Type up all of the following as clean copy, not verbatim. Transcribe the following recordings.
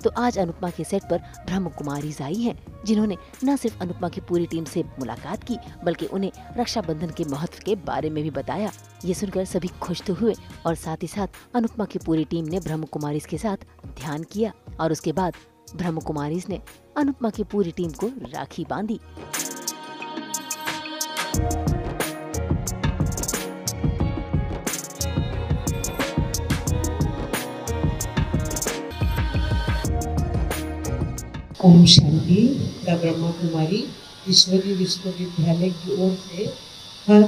तो आज अनुपमा के सेट पर ब्रह्म कुमारीज आई हैं, जिन्होंने न सिर्फ अनुपमा की पूरी टीम से मुलाकात की, बल्कि उन्हें रक्षाबंधन के महत्व के बारे में भी बताया। ये सुनकर सभी खुश तो हुए और साथ ही साथ अनुपमा की पूरी टीम ने ब्रह्म कुमारीज के साथ ध्यान किया और उसके बाद ब्रह्म कुमारीज ने अनुपमा की पूरी टीम को राखी बांधी। ओम शांति। द ब्रह्मा कुमारी ईश्वरीय विश्वविद्यालय की ओर से हर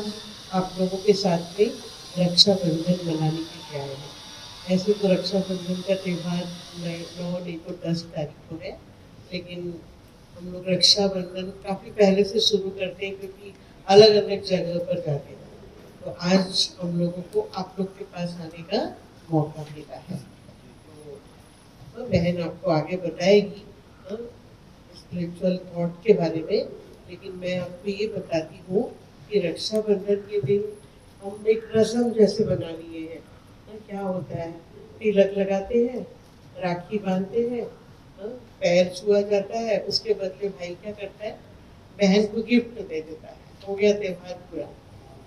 आप लोगों के साथ में रक्षाबंधन मनाने के लिए आए हैं। ऐसे तो रक्षाबंधन का त्यौहार 9 नहीं तो 10 तारीख को है, लेकिन हम लोग रक्षाबंधन काफ़ी पहले से शुरू करते हैं क्योंकि अलग अलग जगह पर जाते हैं। तो आज हम लोगों को आप लोग के पास आने का मौका मिला है। तो बहन आपको आगे बताएगी स्पिरिचुअल थॉट के बारे में, लेकिन मैं आपको ये बताती हूँ कि रक्षाबंधन के दिन हम एक रस्म जैसे बना लिए हैं। क्या होता है, तिलक लगाते हैं, राखी बांधते हैं, पैर छुआ जाता है, उसके बदले भाई क्या करता है, बहन को गिफ्ट दे देता है। हो गया त्यौहार पूरा,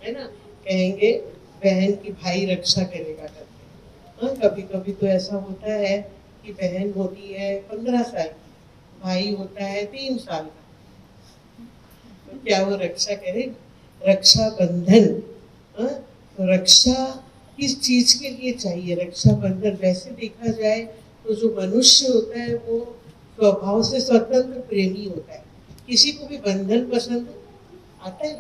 है ना। कहेंगे बहन की भाई रक्षा करेगा करते हैं। कभी कभी तो ऐसा होता है कि बहन होती है 15 साल की, भाई होता है 3 साल का, तो क्या वो रक्षा करेगा? रक्षाबंधन, तो रक्षा किस चीज के लिए चाहिए? रक्षाबंधन वैसे देखा जाए तो जो मनुष्य होता है वो स्वभाव से स्वतंत्र प्रेमी होता है। किसी को भी बंधन पसंद आता है?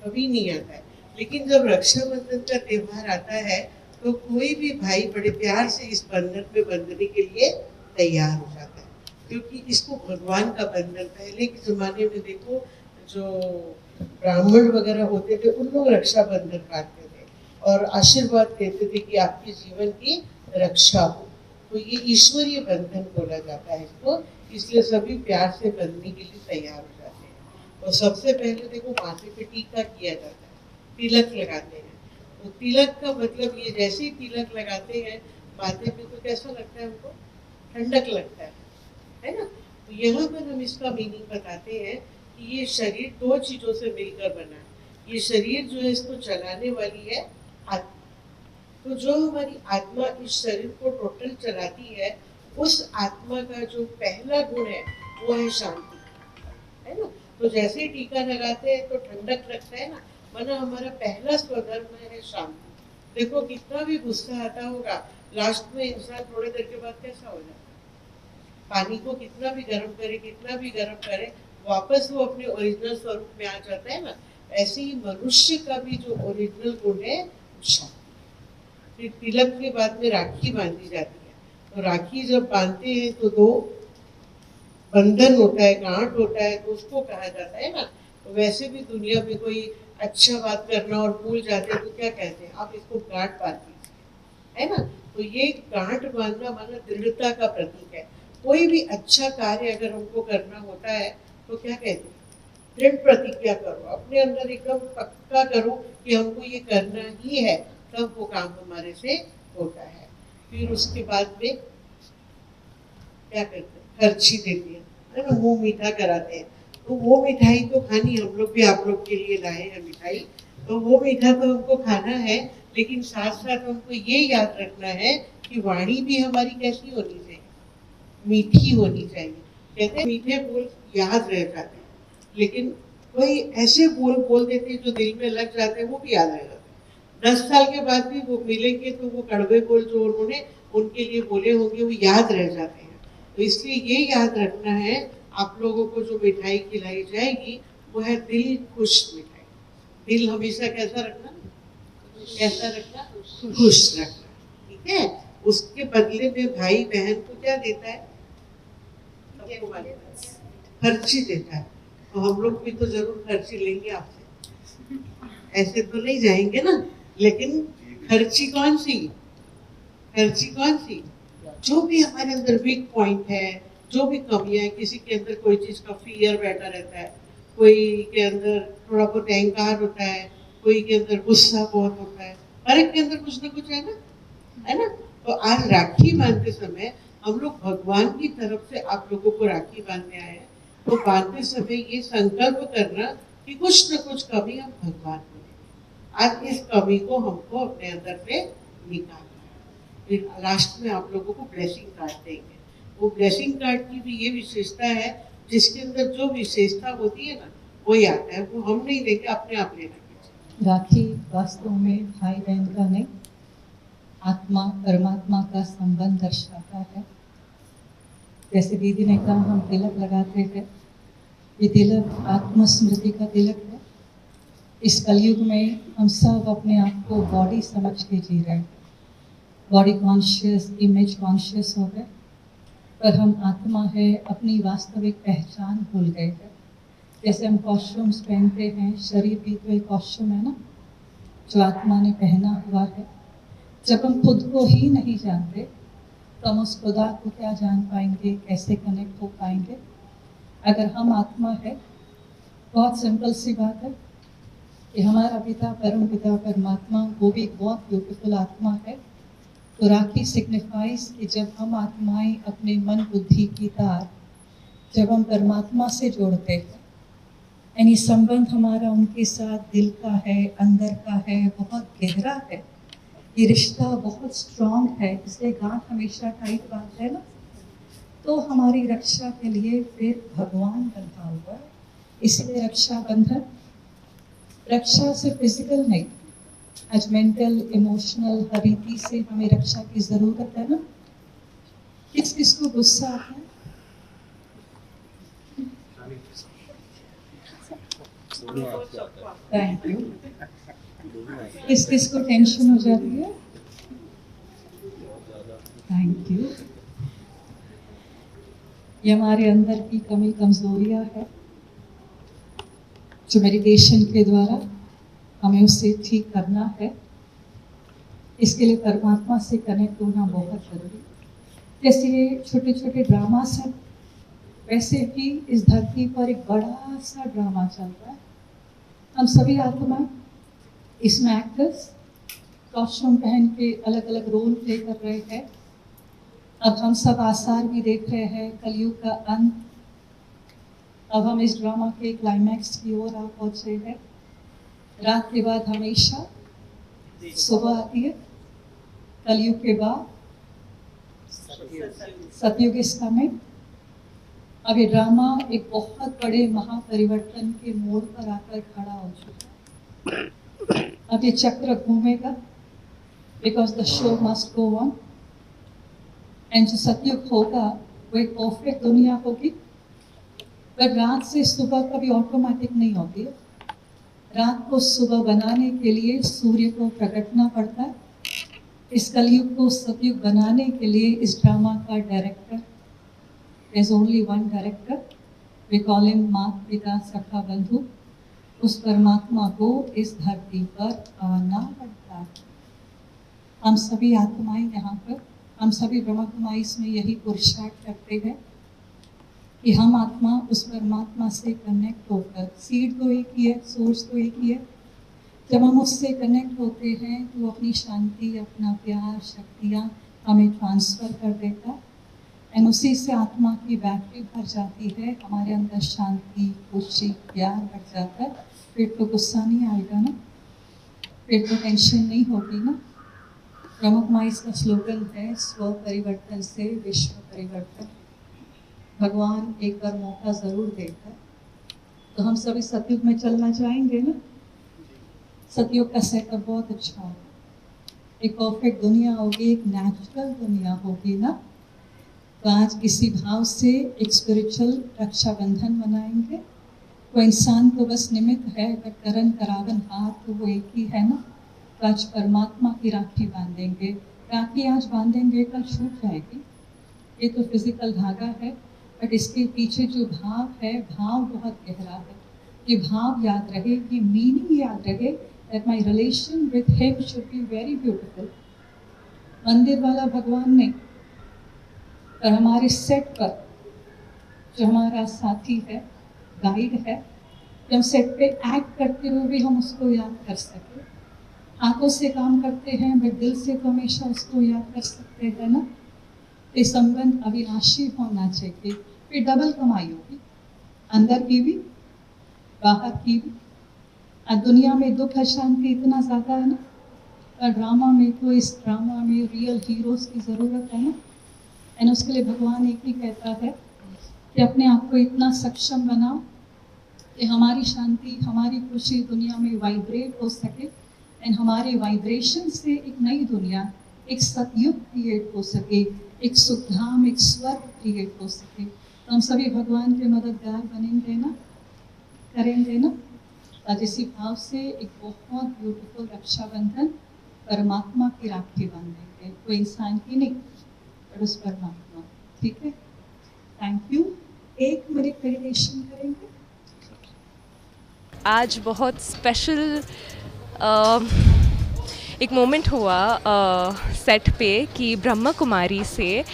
कभी नहीं आता है। लेकिन जब रक्षाबंधन का त्यौहार आता है तो कोई भी भाई बड़े प्यार से इस बंधन में बंधने के लिए तैयार हो जाता है, क्योंकि इसको भगवान का बंधन। पहले के जमाने में देखो, जो ब्राह्मण वगैरह होते थे उन लोग रक्षाबंधन काटते थे और आशीर्वाद देते थे कि आपके जीवन की रक्षा हो। तो ये ईश्वरीय बंधन बोला जाता है इसको, इसलिए सभी प्यार से बंधने के लिए तैयार हो जाते हैं। और सबसे पहले देखो माथे पे टीका किया जाता है, तिलक लगाते हैं। तो तिलक का मतलब ये, जैसे ही तिलक लगाते हैं माथे पे तो कैसा लगता है हमको? ठंडक लगता है ना। तो यहाँ पर हम इसका मीनिंग बताते हैं कि ये शरीर 2 चीजों से मिलकर बना है। ये शरीर जो है इसको चलाने वाली है आत्मा। तो जो हमारी आत्मा इस शरीर को टोटल चलाती है, उस आत्मा का जो पहला गुण है वो है शांति, है ना। तो जैसे ही टीका लगाते हैं तो ठंडक लगता है ना, वरना हमारा पहला स्वधर्म है शांति। देखो कितना भी गुस्सा आता होगा, लास्ट में इंसान थोड़ी देर के बाद कैसा हो जाता है? पानी को कितना भी गर्म करे, वापस वो अपने ओरिजिनल स्वरूप में आ जाता है ना। ऐसे ही मनुष्य का भी जो ओरिजिनल गुण है शांति। फिर तिलक के बाद में राखी बांधी जाती है। तो राखी जब बांधते हैं तो 2 बंधन होता है, गांठ होता है, तो उसको कहा जाता है ना। तो वैसे भी दुनिया में कोई अच्छा बात करना और भूल जाते हैं तो क्या कहते हैं, आप इसको गांठ बांध दीजिए, है ना। तो ये गांठ बांधना माना दृढ़ता का प्रतीक है। कोई भी अच्छा कार्य अगर हमको करना होता है तो क्या कहते हैं, दृढ़ प्रतिज्ञा करो, अपने अंदर एकदम पक्का करो कि हमको ये करना ही है, तब वो काम हमारे से होता है। फिर उसके बाद में क्या करते हैं, खर्ची देते हैं, है ना, मुंह मीठा कराते हैं। तो वो मिठाई तो खानी, हम लोग भी आप लोग के लिए लाए हैं मिठाई, तो वो मीठा तो हमको खाना है, लेकिन साथ साथ हमको ये याद रखना है कि वाणी भी हमारी कैसी होनी चाहिए, मीठी होनी चाहिए। कहते हैं मीठे बोल याद रह जाते हैं, लेकिन कोई ऐसे बोल बोल देते हैं जो दिल में लग जाते हैं, वो भी याद रह जाते हैं। 10 साल के बाद भी वो मिलेंगे तो वो कड़वे बोल जो उन्होंने उनके लिए बोले होंगे वो याद रह जाते हैं। तो इसलिए ये याद रखना है, आप लोगों को जो मिठाई खिलाई जाएगी वो है दिल खुश मिठाई। दिल हमेशा कैसा रखना, खुश रखना, ठीक है। उसके बदले में भाई बहन को क्या देता है, खर्ची देता है। तो हम लोग भी तो जरूर खर्ची लेंगे आपसे, ऐसे तो नहीं जाएंगे ना। लेकिन खर्ची कौन सी, जो भी हमारे अंदर वीक पॉइंट है, जो भी कमियां है, किसी के अंदर कोई चीज का फियर बैठा रहता है, कोई के अंदर थोड़ा बहुत अहंकार होता है, कोई के अंदर गुस्सा बहुत होता है, हर एक के अंदर कुछ ना कुछ है ना। तो आज राखी बांधते समय हम लोग भगवान की तरफ से आप लोगों को राखी बांधने आए हैं, तो बांधते समय ये संकल्प करना कि कुछ न कुछ कमी हम भगवान को देंगे। आज इस कमी को हमको अपने अंदर से निकालना है। फिर लास्ट में आप लोगों को ब्लेसिंग कार्ड देंगे। वो ब्लेसिंग कार्ड की भी ये विशेषता है, जिसके अंदर जो विशेषता होती है ना, वही आता है, वो हम नहीं देंगे, अपने आप लेना चाहिए। राखी वास्तव में भाई बहन का नहीं, आत्मा परमात्मा का संबंध दर्शाता है। जैसे दीदी ने कहा हम तिलक लगाते हैं, ये तिलक आत्मस्मृति का तिलक है। इस कलयुग में हम सब अपने आप को बॉडी समझ के जी रहे हैं, बॉडी कॉन्शियस, इमेज कॉन्शियस हो गए, पर हम आत्मा है, अपनी वास्तविक पहचान भूल गए हैं। जैसे हम कॉस्ट्यूम्स पहनते हैं, शरीर भी तो एक कॉस्ट्यूम है ना, जो आत्मा ने पहना हुआ है। जब हम खुद को ही नहीं जानते तो हम उस खुदा को क्या जान पाएंगे, कैसे कनेक्ट हो पाएंगे? अगर हम आत्मा है, बहुत सिंपल सी बात है कि हमारा पिता परम पिता परमात्मा, वो भी बहुत ब्यूटीफुल आत्मा है। तो राखी सिग्निफाइज कि जब हम आत्माएं अपने मन बुद्धि की तार जब हम परमात्मा से जोड़ते हैं, यानी संबंध हमारा उनके साथ दिल का है, अंदर का है, बहुत गहरा है, ये रिश्ता बहुत स्ट्रांग है, इसलिए गांठ हमेशा टाइट बात है ना। तो हमारी रक्षा के लिए फिर भगवान बंधा हुआ है, इसलिए रक्षा बंधन। रक्षा सिर्फ फिजिकल नहीं, आज मेंटल, इमोशनल, हर रीति से हमें रक्षा की जरूरत है ना। किस किस को गुस्सा आता है? Thank you. किस किस को टेंशन हो जाती है? Thank you. ये हमारे अंदर की कमी कमजोरियां है, जो मेडिटेशन के द्वारा हमें उससे ठीक करना है। इसके लिए परमात्मा से कनेक्ट होना बहुत जरूरी है। जैसे ये छोटे छोटे ड्रामास हैं, वैसे ही इस धरती पर एक बड़ा सा ड्रामा चल रहा है। हम सभी आत्मा इसमें एक्टर्स कॉस्ट्यूम पहन के अलग अलग रोल प्ले कर रहे हैं। अब हम सब आसार भी देख रहे हैं कलयुग का अंत। अब हम इस ड्रामा के क्लाइमैक्स की ओर आ पहुंचे हैं। रात के बाद हमेशा सुबह आती है, कलयुग के बाद सतयुग इज कमिंग। अब ये ड्रामा एक बहुत बड़े महापरिवर्तन के मोड़ पर आकर खड़ा हो चुका है। अब ये चक्र घूमेगा, because the show must go on. And जो सतयुग होगा वो एक परफेक्ट दुनिया होगी, पर रात से सुबह कभी ऑटोमेटिक नहीं होती है। रात को सुबह बनाने के लिए सूर्य को प्रकटना पड़ता है। इस कलयुग को सतयुग बनाने के लिए इस ड्रामा का director, there's only one director, we call him माता पिता सखा बंधु। उस परमात्मा को इस धरती पर आना पड़ता है। हम सभी आत्माएं यहाँ पर, हम सभी ब्रह्म कुमारी में यही पुरुषार्थ करते हैं कि हम आत्मा उस परमात्मा से कनेक्ट होकर, सीड तो एक ही है, सोर्स तो एक ही है, जब हम उससे कनेक्ट होते हैं तो वो अपनी शांति, अपना प्यार, शक्तियाँ हमें ट्रांसफ़र कर देता है। एंड उसी से आत्मा की बैटरी भर जाती है, हमारे अंदर शांति, खुशी, प्यार बढ़ जाता है। फिर तो गुस्सा नहीं आएगा ना, फिर तो टेंशन नहीं होगी ना। प्रमुख माइस का स्लोगन है, स्व परिवर्तन से विश्व परिवर्तन। भगवान एक बार मौका ज़रूर देगा, तो हम सभी सतयुग में चलना चाहेंगे ना। सतयुग का सेटअप बहुत अच्छा होगा, एक परफेक्ट दुनिया होगी, एक नेचुरल दुनिया होगी ना। तो आज इसी भाव से एक स्पिरिचुअल रक्षाबंधन मनाएंगे। वो इंसान तो बस निमित्त है, बट करण करावन हाथ तो वो एक ही है ना। तो आज परमात्मा की राखी बांधेंगे। राखी आज बांधेंगे, कल छूट जाएगी। ये तो फिजिकल धागा है, बट इसके पीछे जो भाव है, भाव बहुत गहरा है। ये भाव याद रहे, ये मीनिंग याद रहे, that my relation with him should be very beautiful. मंदिर वाला भगवान नहीं, और हमारे सेट पर जो हमारा साथी है, गाइड है, जब हम सेट पे एक्ट करते हुए भी हम उसको याद कर सके। आंखों से काम करते हैं, बट दिल से तो हमेशा उसको याद कर सकते हैं ना। ये संबंध अविनाशी होना चाहिए। फिर डबल कमाई होगी, अंदर की भी बाहर की भी। आज दुनिया में दुख अशांति इतना ज़्यादा है ना, और ड्रामा में तो इस ड्रामा में रियल हीरोज़ की ज़रूरत है ना। एंड उसके लिए भगवान एक ही कहता है कि अपने आप को इतना सक्षम बनाओ कि हमारी शांति, हमारी खुशी दुनिया में वाइब्रेट हो सके, एंड हमारे वाइब्रेशन से एक नई दुनिया, एक सतयुग क्रिएट हो सके, एक सुखधाम, एक स्वर्ग क्रिएट हो सके। तो हम सभी भगवान के मददगार बनेंगे ना, करेंगे ना। आज इसी भाव से एक बहुत ब्यूटीफुल रक्षाबंधन परमात्मा की राखी बांधेंगे, कोई इंसान की नहीं पर उस परमात्मा। ठीक है, थैंक यू। 1 मिनट मेडिटेशन करेंगे। आज बहुत स्पेशल एक मोमेंट हुआ सेट पे कि ब्रह्मा कुमारी से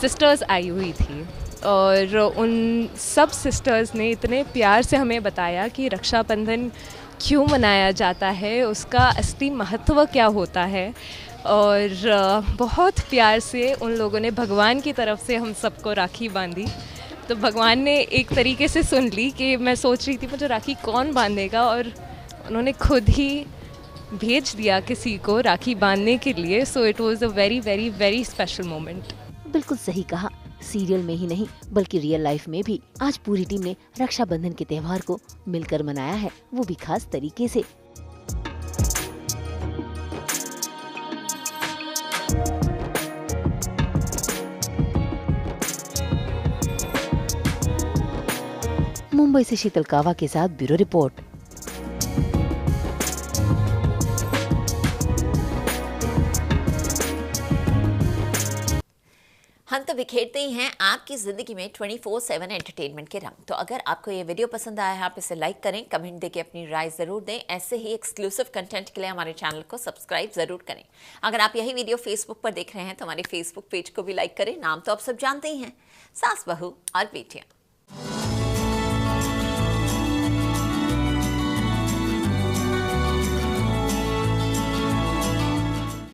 सिस्टर्स आई हुई थी, और उन सब सिस्टर्स ने इतने प्यार से हमें बताया कि रक्षाबंधन क्यों मनाया जाता है, उसका असली महत्व क्या होता है। और बहुत प्यार से उन लोगों ने भगवान की तरफ से हम सबको राखी बांधी। तो भगवान ने एक तरीके से सुन ली कि मैं सोच रही थी मुझे राखी कौन बांधेगा, और उन्होंने खुद ही भेज दिया किसी को राखी बांधने के लिए। So it was a very very very special moment. बिल्कुल सही कहा, सीरियल में ही नहीं बल्कि रियल लाइफ में भी आज पूरी टीम ने रक्षाबंधन के त्योहार को मिलकर मनाया है, वो भी खास तरीके से। मुंबई से शीतल कावा के साथ ब्यूरो रिपोर्ट। हम तो बिखेरते ही हैं आपकी ज़िंदगी में 24/7 एंटरटेनमेंट के रंग। तो अगर आपको ये वीडियो पसंद आया है, आप इसे लाइक करें, कमेंट देके अपनी राय ज़रूर दें। ऐसे ही एक्सक्लूसिव कंटेंट के लिए हमारे चैनल को सब्सक्राइब ज़रूर करें। अगर आप यही वीडियो फेसबुक पर देख रहे हैं तो हमारे फेसबुक पेज को भी लाइक करें। नाम तो आप सब जानते ही हैं, सास बहू और बेटियाँ।